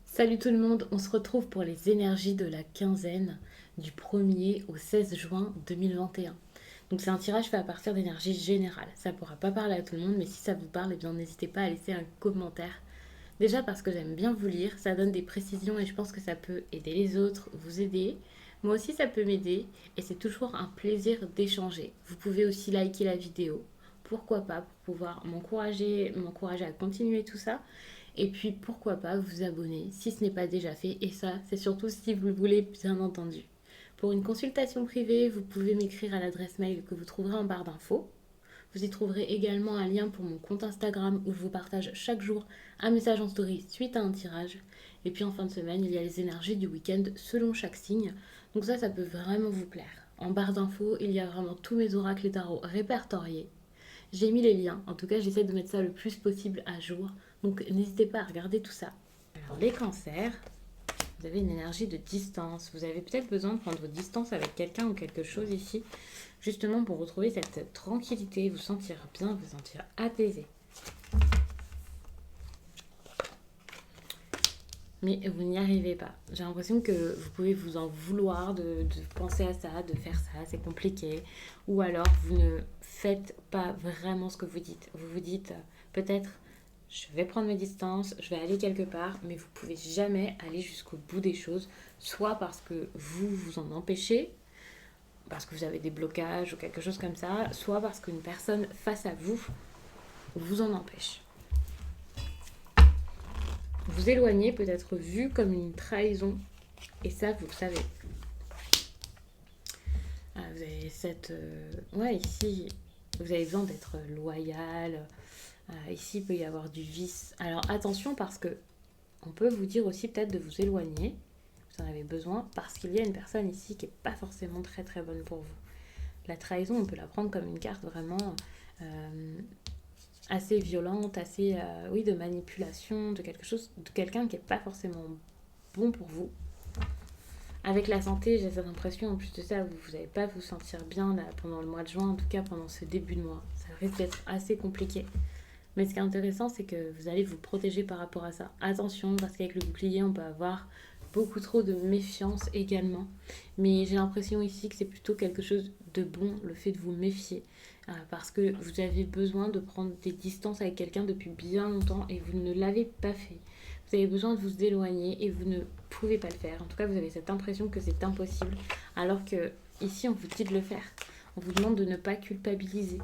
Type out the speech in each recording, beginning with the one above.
Salut tout le monde, on se retrouve pour les énergies de la quinzaine du 1er au 16 juin 2021. Donc c'est un tirage fait à partir d'énergie générale. Ça pourra pas parler à tout le monde, mais si ça vous parle, eh bien n'hésitez pas à laisser un commentaire. Déjà parce que j'aime bien vous lire, ça donne des précisions et je pense que ça peut aider les autres, vous aider. Moi aussi ça peut m'aider et c'est toujours un plaisir d'échanger. Vous pouvez aussi liker la vidéo, pourquoi pas, pour pouvoir m'encourager à continuer tout ça. Et puis pourquoi pas vous abonner si ce n'est pas déjà fait. Et ça, c'est surtout si vous le voulez, bien entendu. Pour une consultation privée, vous pouvez m'écrire à l'adresse mail que vous trouverez en barre d'infos. Vous y trouverez également un lien pour mon compte Instagram où je vous partage chaque jour un message en story suite à un tirage. Et puis en fin de semaine, il y a les énergies du week-end selon chaque signe. Donc ça peut vraiment vous plaire. En barre d'infos, il y a vraiment tous mes oracles et tarots répertoriés. J'ai mis les liens, en tout cas j'essaie de mettre ça le plus possible à jour. Donc n'hésitez pas à regarder tout ça. Alors les cancers, vous avez une énergie de distance. Vous avez peut-être besoin de prendre distance avec quelqu'un ou quelque chose ici, justement pour retrouver cette tranquillité, vous sentir bien, vous sentir apaisé. Mais vous n'y arrivez pas. J'ai l'impression que vous pouvez vous en vouloir de penser à ça, de faire ça, c'est compliqué. Ou alors vous ne faites pas vraiment ce que vous dites. Vous vous dites peut-être je vais prendre mes distances, je vais aller quelque part, mais vous pouvez jamais aller jusqu'au bout des choses, soit parce que vous vous en empêchez, parce que vous avez des blocages ou quelque chose comme ça, soit parce qu'une personne face à vous vous en empêche. Vous éloigner peut être vu comme une trahison, et ça vous le savez. Vous avez cette... ouais, ici, vous avez besoin d'être loyal. Ici, il peut y avoir du vice. Alors attention parce que on peut vous dire aussi peut-être de vous éloigner. Vous en avez besoin parce qu'il y a une personne ici qui n'est pas forcément très très bonne pour vous. La trahison, on peut la prendre comme une carte vraiment assez violente, assez oui, de manipulation, de quelque chose, de quelqu'un qui n'est pas forcément bon pour vous. Avec la santé, j'ai cette impression, en plus de ça, vous n'allez pas vous sentir bien là, pendant le mois de juin, en tout cas pendant ce début de mois. Ça risque d'être assez compliqué. Mais ce qui est intéressant, c'est que vous allez vous protéger par rapport à ça. Attention, parce qu'avec le bouclier, on peut avoir beaucoup trop de méfiance également. Mais j'ai l'impression ici que c'est plutôt quelque chose de bon, le fait de vous méfier. Parce que vous avez besoin de prendre des distances avec quelqu'un depuis bien longtemps et vous ne l'avez pas fait. Vous avez besoin de vous éloigner et vous ne pouvez pas le faire. En tout cas, vous avez cette impression que c'est impossible. Alors que ici, on vous dit de le faire. On vous demande de ne pas culpabiliser,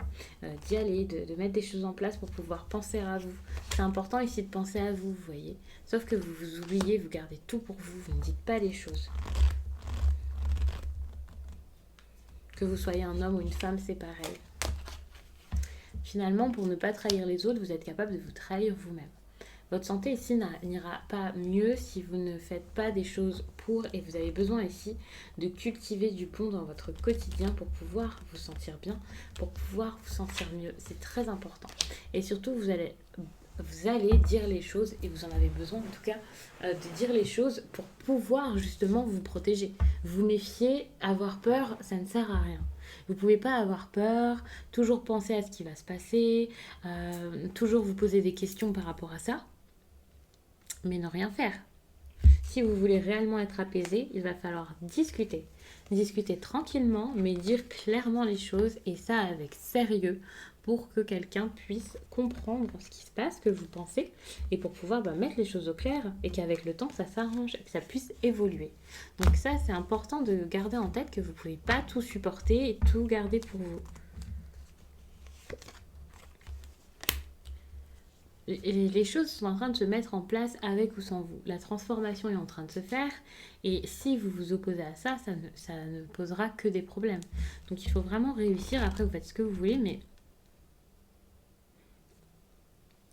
d'y aller, de mettre des choses en place pour pouvoir penser à vous. C'est important ici de penser à vous, vous voyez. Sauf que vous vous oubliez, vous gardez tout pour vous, vous ne dites pas les choses. Que vous soyez un homme ou une femme, c'est pareil. Finalement, pour ne pas trahir les autres, vous êtes capable de vous trahir vous-même. Votre santé ici n'ira pas mieux si vous ne faites pas des choses pour, et vous avez besoin ici de cultiver du bon dans votre quotidien pour pouvoir vous sentir bien, pour pouvoir vous sentir mieux. C'est très important. Et surtout, vous allez dire les choses, et vous en avez besoin en tout cas, de dire les choses pour pouvoir justement vous protéger. Vous méfier, avoir peur, ça ne sert à rien. Vous ne pouvez pas avoir peur, toujours penser à ce qui va se passer, toujours vous poser des questions par rapport à ça, mais ne rien faire. Si vous voulez réellement être apaisé, il va falloir discuter. Discuter tranquillement, mais dire clairement les choses, et ça avec sérieux, pour que quelqu'un puisse comprendre ce qui se passe, ce que vous pensez, et pour pouvoir mettre les choses au clair, et qu'avec le temps, ça s'arrange, et que ça puisse évoluer. Donc ça, c'est important de garder en tête que vous ne pouvez pas tout supporter et tout garder pour vous. Les choses sont en train de se mettre en place avec ou sans vous. La transformation est en train de se faire et si vous vous opposez à ça, ça ne posera que des problèmes. Donc il faut vraiment réussir. Après, vous faites ce que vous voulez, mais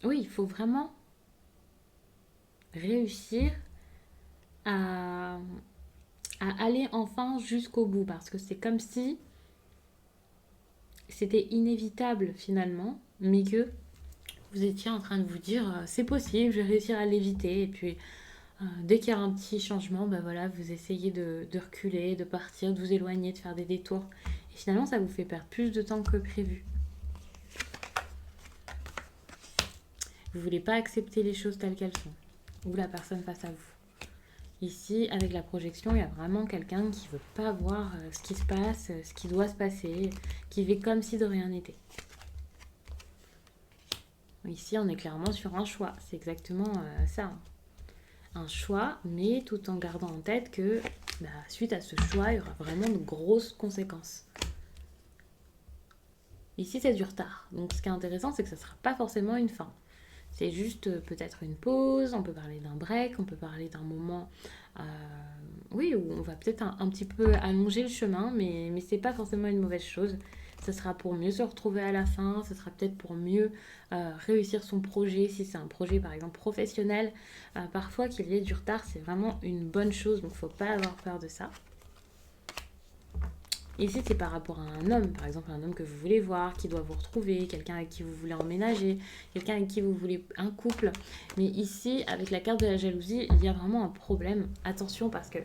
oui, il faut vraiment réussir à, aller enfin jusqu'au bout parce que c'est comme si c'était inévitable finalement, mais que vous étiez en train de vous dire c'est possible, je vais réussir à l'éviter et puis dès qu'il y a un petit changement, voilà, vous essayez de reculer, de partir, de vous éloigner, de faire des détours. Et finalement, ça vous fait perdre plus de temps que prévu. Vous ne voulez pas accepter les choses telles qu'elles sont, ou la personne face à vous. Ici, avec la projection, il y a vraiment quelqu'un qui ne veut pas voir ce qui se passe, ce qui doit se passer, qui vit comme si de rien n'était. Ici, on est clairement sur un choix. C'est exactement ça. Un choix, mais tout en gardant en tête que suite à ce choix, il y aura vraiment de grosses conséquences. Ici, c'est du retard. Donc, ce qui est intéressant, c'est que ça ne sera pas forcément une fin. C'est juste peut-être une pause, on peut parler d'un break, on peut parler d'un moment oui, où on va peut-être un petit peu allonger le chemin, mais c'est pas forcément une mauvaise chose. Ça sera pour mieux se retrouver à la fin, ça sera peut-être pour mieux réussir son projet, si c'est un projet par exemple professionnel. Parfois qu'il y ait du retard, c'est vraiment une bonne chose, donc il ne faut pas avoir peur de ça. Ici, c'est par rapport à un homme, par exemple un homme que vous voulez voir, qui doit vous retrouver, quelqu'un avec qui vous voulez emménager, quelqu'un avec qui vous voulez un couple. Mais ici, avec la carte de la jalousie, il y a vraiment un problème. Attention, parce que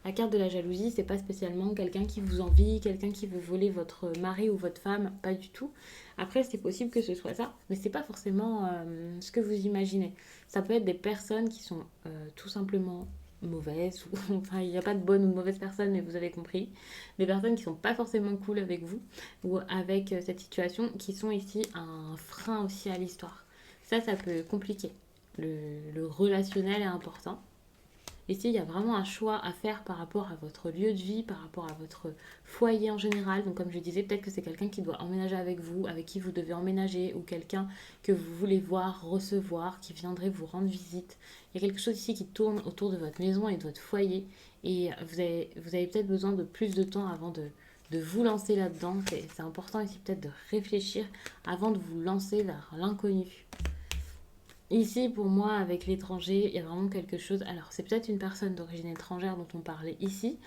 la carte de la jalousie, c'est pas spécialement quelqu'un qui vous envie, quelqu'un qui veut voler votre mari ou votre femme, pas du tout. Après, c'est possible que ce soit ça, mais c'est pas forcément ce que vous imaginez. Ça peut être des personnes qui sont tout simplement mauvaises, ou enfin il n'y a pas de bonne ou de mauvaise personne, mais vous avez compris, des personnes qui sont pas forcément cool avec vous ou avec cette situation, qui sont ici un frein aussi à l'histoire. Ça peut compliquer. Le relationnel est important. Ici, il y a vraiment un choix à faire par rapport à votre lieu de vie, par rapport à votre foyer en général. Donc, comme je disais, peut-être que c'est quelqu'un qui doit emménager avec vous, avec qui vous devez emménager, ou quelqu'un que vous voulez voir, recevoir, qui viendrait vous rendre visite. Il y a quelque chose ici qui tourne autour de votre maison et de votre foyer. Et vous avez peut-être besoin de plus de temps avant de vous lancer là-dedans. C'est important ici peut-être de réfléchir avant de vous lancer vers l'inconnu. Ici, pour moi, avec l'étranger, il y a vraiment quelque chose. Alors, c'est peut-être une personne d'origine étrangère dont on parlait ici.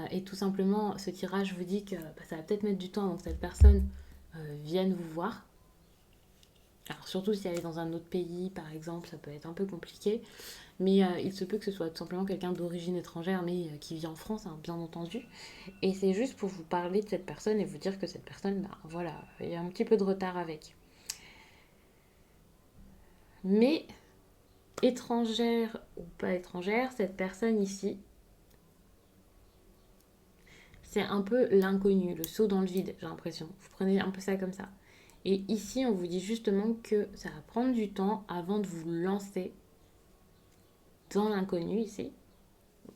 Et tout simplement, ce tirage vous dit que ça va peut-être mettre du temps avant que cette personne vienne vous voir. Alors, surtout si elle est dans un autre pays, par exemple, ça peut être un peu compliqué. Mais il se peut que ce soit tout simplement quelqu'un d'origine étrangère, mais qui vit en France, hein, bien entendu. Et c'est juste pour vous parler de cette personne et vous dire que cette personne, voilà, il y a un petit peu de retard avec. Mais étrangère ou pas étrangère, cette personne ici, c'est un peu l'inconnu, le saut dans le vide, j'ai l'impression. Vous prenez un peu ça comme ça. Et ici, on vous dit justement que ça va prendre du temps avant de vous lancer dans l'inconnu ici,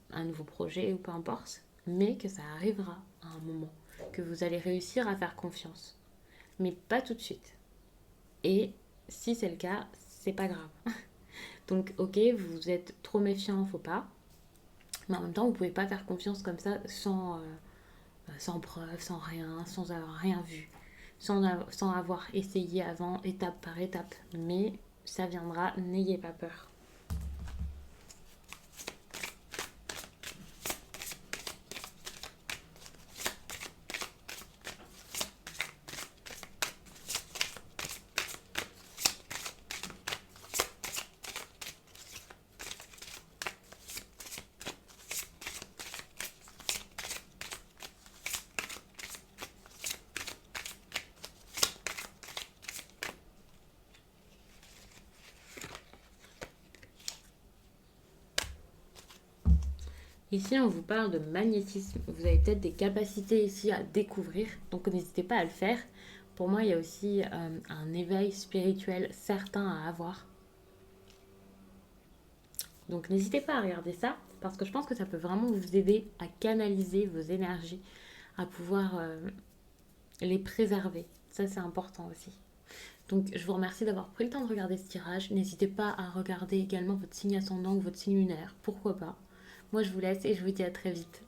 un nouveau projet ou peu importe, mais que ça arrivera à un moment, que vous allez réussir à faire confiance. Mais pas tout de suite. Et si c'est le cas, c'est pas grave. Donc, ok, vous êtes trop méfiant, faut pas. Mais en même temps, vous pouvez pas faire confiance comme ça sans preuve, sans rien, sans avoir rien vu, sans avoir essayé avant, étape par étape. Mais ça viendra, n'ayez pas peur. Ici, on vous parle de magnétisme. Vous avez peut-être des capacités ici à découvrir, donc n'hésitez pas à le faire. Pour moi, il y a aussi un éveil spirituel certain à avoir. Donc n'hésitez pas à regarder ça, parce que je pense que ça peut vraiment vous aider à canaliser vos énergies, à pouvoir les préserver. Ça, c'est important aussi. Donc, je vous remercie d'avoir pris le temps de regarder ce tirage. N'hésitez pas à regarder également votre signe ascendant ou votre signe lunaire. Pourquoi pas. Moi, je vous laisse et je vous dis à très vite.